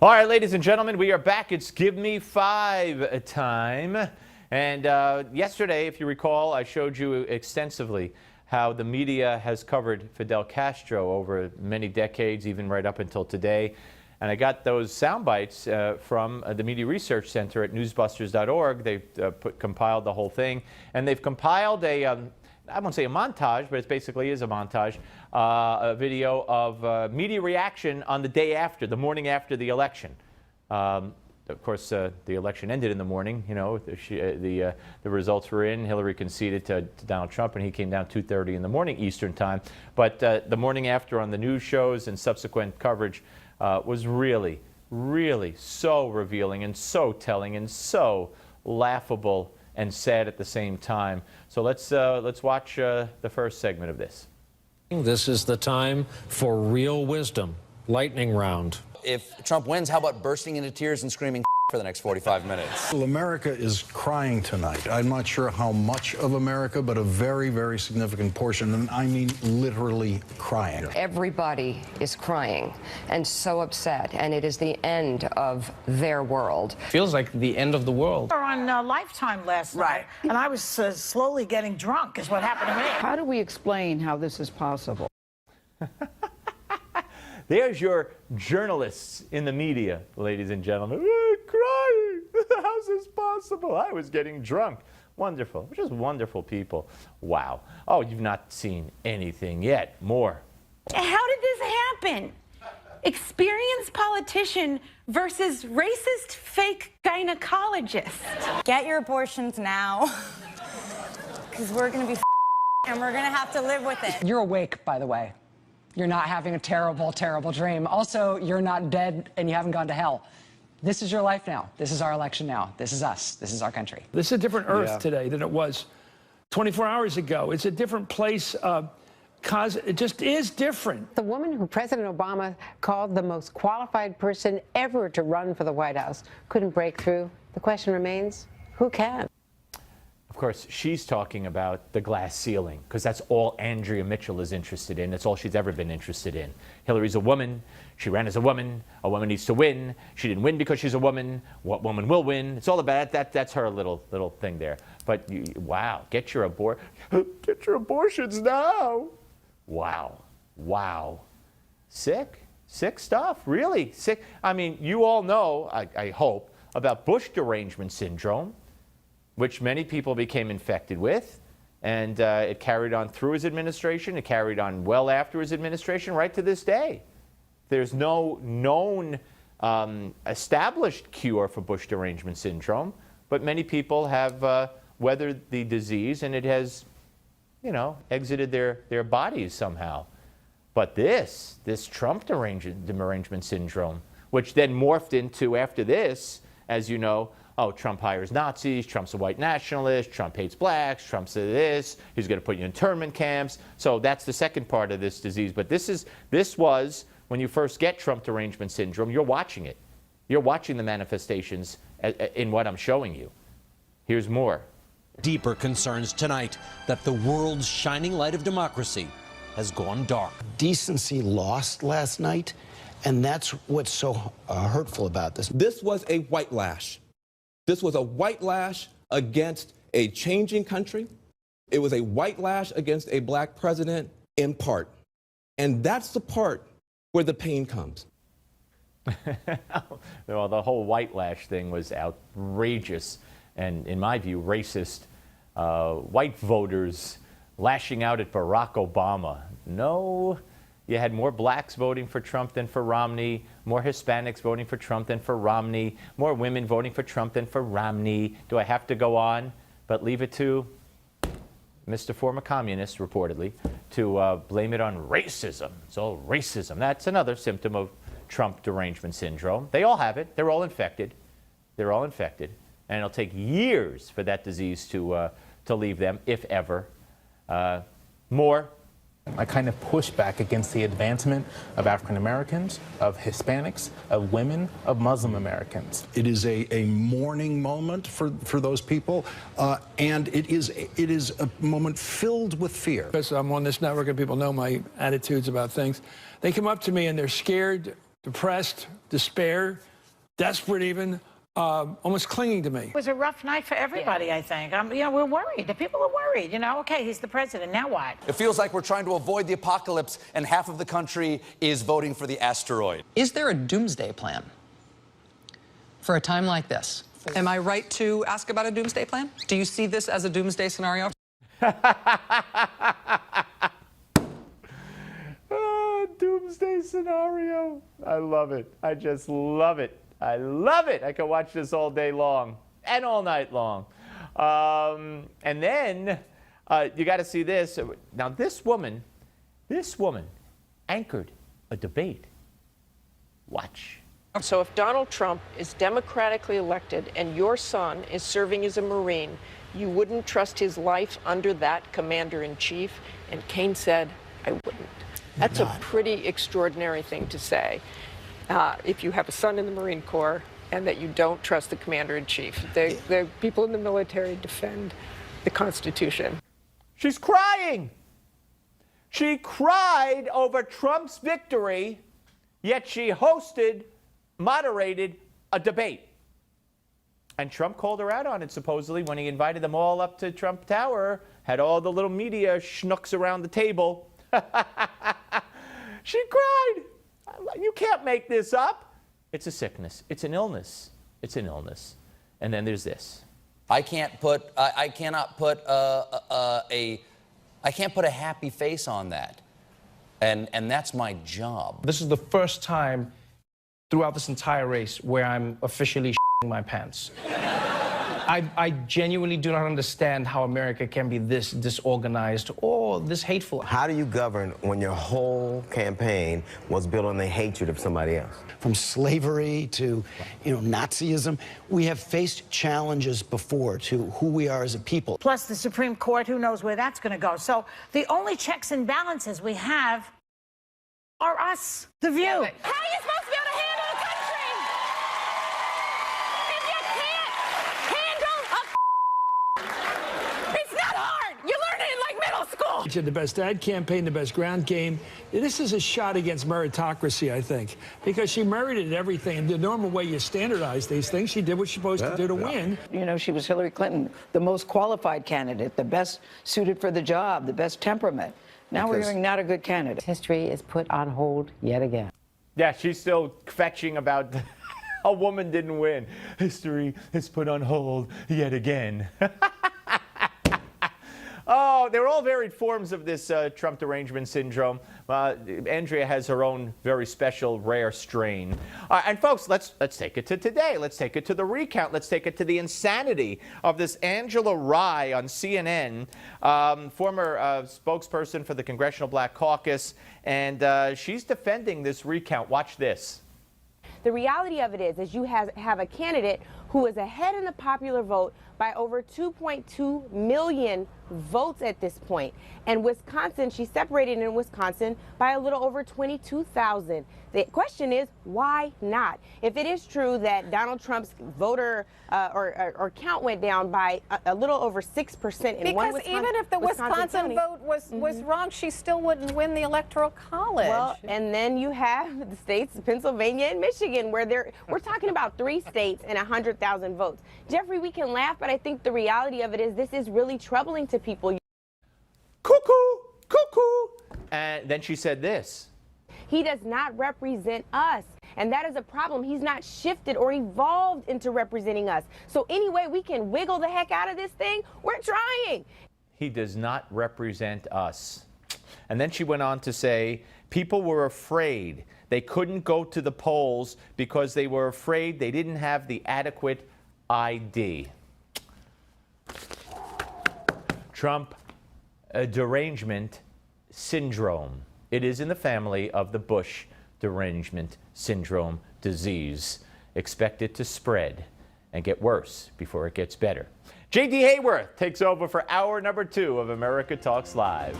All right, ladies and gentlemen, we are back. It's Give Me 5 time. And yesterday, if you recall, I showed you extensively how the media has covered Fidel Castro over many decades, even right up until today. And I got those sound bites from the Media Research Center at newsbusters.org. They've compiled the whole thing. And they've compiled I won't say a montage, but it basically is a montage, a video of media reaction on the day after, the morning after the election. Of course, the election ended in the morning. You know, the results were in. Hillary conceded to Donald Trump, and he came down 2:30 in the morning Eastern time. But the morning after on the news shows and subsequent coverage was really, really so revealing and so telling and so laughable and sad at the same time. So let's watch the first segment of this. This is the time for real wisdom. Lightning round. If Trump wins, how about bursting into tears and screaming for the next 45 minutes? Well, America is crying tonight. I'm not sure how much of America, but a very, very significant portion, and I mean literally crying. Everybody is crying and so upset, and it is the end of their world. Feels like the end of the world. We were on Lifetime last night, and I was slowly getting drunk is what happened to me. How do we explain how this is possible? There's your journalists in the media, ladies and gentlemen. Crying. How's this possible? I was getting drunk. Wonderful. Just wonderful people. Wow. Oh, you've not seen anything yet. More. How did this happen? Experienced politician versus racist fake gynecologist. Get your abortions now, because we're going to be and we're going to have to live with it. You're awake, by the way. You're not having a terrible, terrible dream. Also, you're not dead and you haven't gone to hell. This is your life now. This is our election now. This is us. This is our country. This is a different Earth today than it was 24 hours ago. It's a different place. It just is different. The woman who President Obama called the most qualified person ever to run for the White House couldn't break through. The question remains, who can? Of course, she's talking about the glass ceiling, because that's all Andrea Mitchell is interested in. That's all she's ever been interested in. Hillary's a woman. She ran as a woman. A woman needs to win. She didn't win because she's a woman. What woman will win? It's all about that. That's her little thing there. But wow, get your abortions now. Wow, wow, sick stuff. Really sick. I mean, you all know, I hope, about Bush derangement syndrome, which many people became infected with, and it carried on through his administration. It carried on well after his administration, right to this day. There's no known established cure for Bush derangement syndrome, but many people have weathered the disease, and it has, you know, exited their bodies somehow. But this Trump derangement syndrome, which then morphed into, after this, as you know, oh, Trump hires Nazis, Trump's a white nationalist, Trump hates blacks, Trump's this, he's going to put you in internment camps. So that's the second part of this disease. But this was, when you first get Trump derangement syndrome, you're watching it. You're watching the manifestations in what I'm showing you. Here's more. Deeper concerns tonight that the world's shining light of democracy has gone dark. Decency lost last night, and that's what's so hurtful about this. This was a white lash. This was a white lash against a changing country. It was a white lash against a black president in part. And that's the part where the pain comes. Well, the whole white lash thing was outrageous and, in my view, racist. White voters lashing out at Barack Obama. No. You had more blacks voting for Trump than for Romney, more Hispanics voting for Trump than for Romney, more women voting for Trump than for Romney. Do I have to go on? But leave it to Mr. Former Communist, reportedly, to blame it on racism. It's all racism. That's another symptom of Trump derangement syndrome. They all have it. They're all infected. They're all infected. And it'll take years for that disease to leave them, if ever. More. I kind of push back against the advancement of African Americans, of Hispanics, of women, of Muslim Americans. It is a mourning moment for those people, and it is a moment filled with fear. Because I'm on this network and people know my attitudes about things. They come up to me and they're scared, depressed, despair. desperate even, almost clinging to me. It was a rough night for everybody, I think. We're worried. The people are worried. Okay, he's the president. Now what? It feels like we're trying to avoid the apocalypse, and half of the country is voting for the asteroid. Is there a doomsday plan for a time like this? Am I right to ask about a doomsday plan? Do you see this as a doomsday scenario? Doomsday scenario. I love it. I just love it. I love it. I could watch this all day long and all night long. And then you got to see this. Now, this woman anchored a debate. Watch. So if Donald Trump is democratically elected and your son is serving as a Marine, you wouldn't trust his life under that commander-in-chief? And Kane said, I wouldn't. That's a pretty extraordinary thing to say. If you have a son in the Marine Corps and that you don't trust the commander-in-chief. The people in the military defend the Constitution. She's crying. She cried over Trump's victory, yet she moderated a debate. And Trump called her out on it, supposedly, when he invited them all up to Trump Tower, had all the little media schnooks around the table. She cried. You can't make this up. It's a sickness. It's an illness. It's an illness. And then there's this. I cannot put a happy face on that. And that's my job. This is the first time throughout this entire race where I'm officially shitting my pants. I genuinely do not understand how America can be this disorganized or this hateful. How do you govern when your whole campaign was built on the hatred of somebody else? From slavery to, Nazism, we have faced challenges before to who we are as a people. Plus the Supreme Court, who knows where that's going to go. So the only checks and balances we have are us, the View. How are you supposed to be able to handle the country if you can't handle It's not hard. You learn it in like middle school. She had the best ad campaign, the best ground game. This is a shot against meritocracy, I think, because she merited everything. The normal way you standardize these things, she did what she's supposed to do to win. She was Hillary Clinton, the most qualified candidate, the best suited for the job, the best temperament. Now we're hearing not a good candidate. History is put on hold yet again. Yeah, she's still fetching about a woman didn't win. History is put on hold yet again. Oh, they're all varied forms of this Trump derangement syndrome. Andrea has her own very special, rare strain. And folks, let's take it to today. Let's take it to the recount. Let's take it to the insanity of this Angela Rye on CNN, former spokesperson for the Congressional Black Caucus. And she's defending this recount. Watch this. The reality of it is you have a candidate who is ahead in the popular vote by over 2.2 million votes at this point. And Wisconsin, she's separated in Wisconsin by a little over 22,000. The question is, why not? If it is true that Donald Trump's voter or count went down by a little over 6% in one Wisconsin, because even if the Wisconsin vote was wrong, she still wouldn't win the Electoral College. Well, and then you have the states, Pennsylvania and Michigan, where we're talking about 3 states and 100,000 votes. Jeffrey, we can laugh, but I think the reality of it is this is really troubling to people. Cuckoo, cuckoo. And then she said this. He does not represent us, and that is a problem. He's not shifted or evolved into representing us. So any way we can wiggle the heck out of this thing, we're trying. He does not represent us. And then she went on to say, people were afraid. They couldn't go to the polls because they were afraid they didn't have the adequate ID. Trump derangement syndrome. It is in the family of the Bush derangement syndrome disease. Expect it to spread and get worse before it gets better. J.D. Hayworth takes over for hour number 2 of America Talks Live.